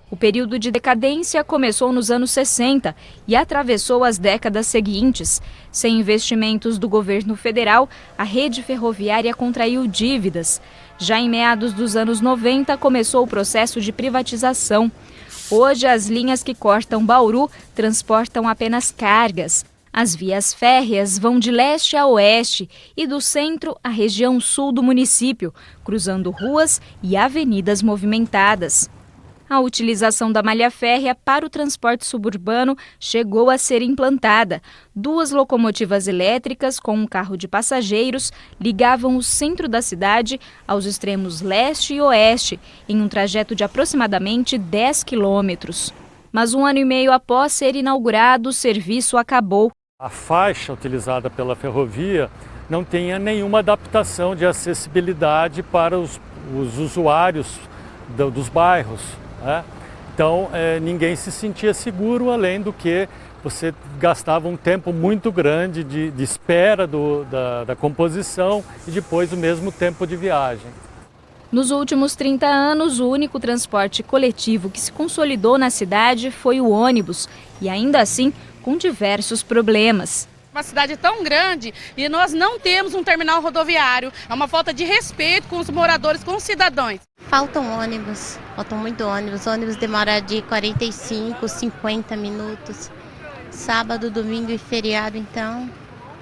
O período de decadência começou nos anos 60 e atravessou as décadas seguintes. Sem investimentos do governo federal, a rede ferroviária contraiu dívidas. Já em meados dos anos 90, começou o processo de privatização. Hoje, as linhas que cortam Bauru transportam apenas cargas. As vias férreas vão de leste a oeste e do centro à região sul do município, cruzando ruas e avenidas movimentadas. A utilização da malha férrea para o transporte suburbano chegou a ser implantada. 2 locomotivas elétricas com um carro de passageiros ligavam o centro da cidade aos extremos leste e oeste, em um trajeto de aproximadamente 10 quilômetros. Mas 1 ano e meio após ser inaugurado, o serviço acabou. A faixa utilizada pela ferrovia não tinha nenhuma adaptação de acessibilidade para os usuários dos bairros. Então, ninguém se sentia seguro, além do que você gastava um tempo muito grande de espera da composição e depois o mesmo tempo de viagem. Nos últimos 30 anos, o único transporte coletivo que se consolidou na cidade foi o ônibus, e ainda assim com diversos problemas. Uma cidade tão grande e nós não temos um terminal rodoviário. É uma falta de respeito com os moradores, com os cidadãos. Faltam ônibus, faltam muito ônibus. Ônibus demora de 45, 50 minutos. Sábado, domingo e feriado, então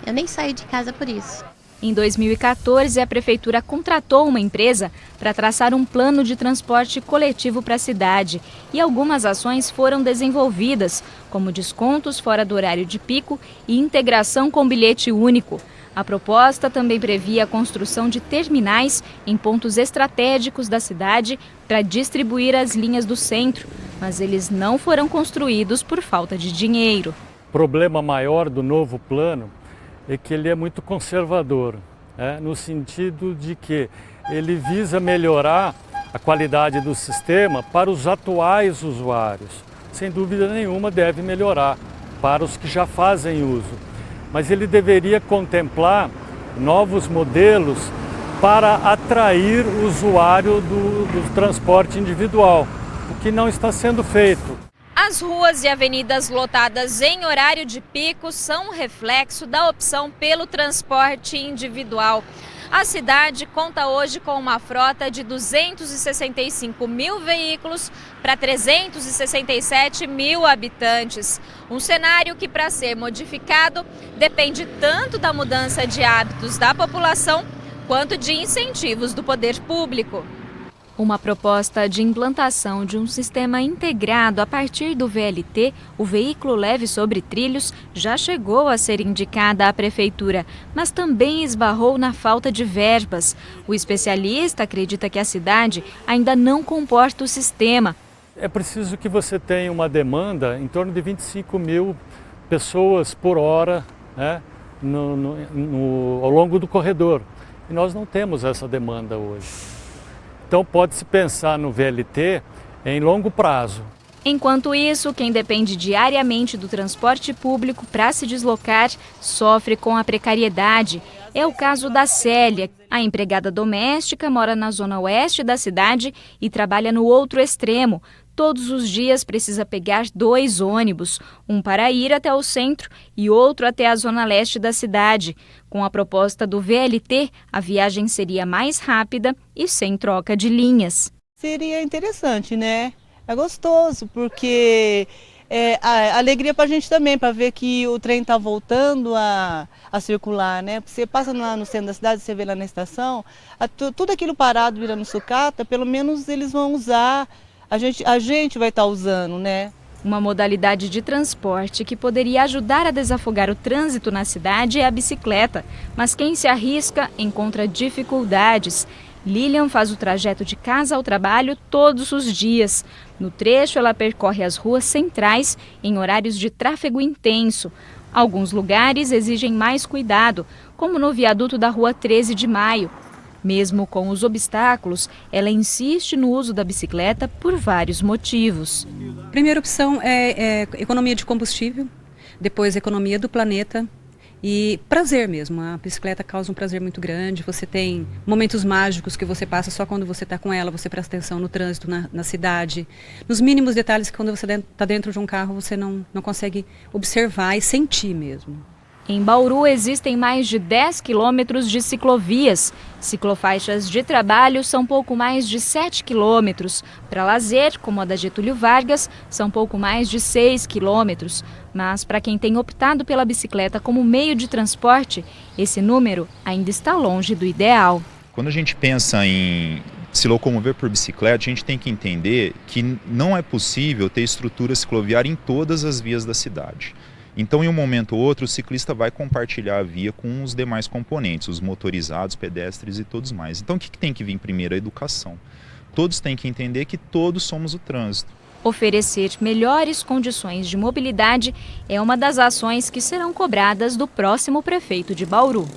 eu nem saio de casa por isso. Em 2014, a prefeitura contratou uma empresa para traçar um plano de transporte coletivo para a cidade e algumas ações foram desenvolvidas, como descontos fora do horário de pico e integração com bilhete único. A proposta também previa a construção de terminais em pontos estratégicos da cidade para distribuir as linhas do centro, mas eles não foram construídos por falta de dinheiro. O problema maior do novo plano é que ele é muito conservador, no sentido de que ele visa melhorar a qualidade do sistema para os atuais usuários. Sem dúvida nenhuma deve melhorar para os que já fazem uso, mas ele deveria contemplar novos modelos para atrair o usuário do transporte individual, o que não está sendo feito. As ruas e avenidas lotadas em horário de pico são um reflexo da opção pelo transporte individual. A cidade conta hoje com uma frota de 265 mil veículos para 367 mil habitantes. Um cenário que, para ser modificado, depende tanto da mudança de hábitos da população quanto de incentivos do poder público. Uma proposta de implantação de um sistema integrado a partir do VLT, o veículo leve sobre trilhos, já chegou a ser indicada à prefeitura, mas também esbarrou na falta de verbas. O especialista acredita que a cidade ainda não comporta o sistema. É preciso que você tenha uma demanda em torno de 25 mil pessoas por hora, ao longo do corredor. E nós não temos essa demanda hoje. Então pode-se pensar no VLT em longo prazo. Enquanto isso, quem depende diariamente do transporte público para se deslocar sofre com a precariedade. É o caso da Célia. A empregada doméstica mora na zona oeste da cidade e trabalha no outro extremo. Todos os dias precisa pegar 2 ônibus, um para ir até o centro e outro até a zona leste da cidade. Com a proposta do VLT, a viagem seria mais rápida e sem troca de linhas. Seria interessante, né? É gostoso, porque é a alegria para a gente também, para ver que o trem está voltando a circular, né? Você passa lá no centro da cidade, você vê lá na estação, tudo aquilo parado virando sucata, pelo menos eles vão usar. A gente vai estar usando, né? Uma modalidade de transporte que poderia ajudar a desafogar o trânsito na cidade é a bicicleta, mas quem se arrisca encontra dificuldades. Lilian faz o trajeto de casa ao trabalho todos os dias. No trecho, ela percorre as ruas centrais em horários de tráfego intenso. Alguns lugares exigem mais cuidado, como no viaduto da Rua 13 de Maio. Mesmo com os obstáculos, ela insiste no uso da bicicleta por vários motivos. Primeira opção é economia de combustível, depois economia do planeta E prazer mesmo, a bicicleta causa um prazer muito grande, você tem momentos mágicos que você passa só quando você está com ela, você presta atenção no trânsito, na cidade, nos mínimos detalhes que quando você está dentro de um carro você não consegue observar e sentir mesmo. Em Bauru existem mais de 10 quilômetros de ciclovias. Ciclofaixas de trabalho são pouco mais de 7 quilômetros. Para lazer, como a da Getúlio Vargas, são pouco mais de 6 quilômetros. Mas para quem tem optado pela bicicleta como meio de transporte, esse número ainda está longe do ideal. Quando a gente pensa em se locomover por bicicleta, a gente tem que entender que não é possível ter estrutura cicloviária em todas as vias da cidade. Então, em um momento ou outro, o ciclista vai compartilhar a via com os demais componentes, os motorizados, pedestres e todos mais. Então, o que tem que vir primeiro? A educação. Todos têm que entender que todos somos o trânsito. Oferecer melhores condições de mobilidade é uma das ações que serão cobradas do próximo prefeito de Bauru.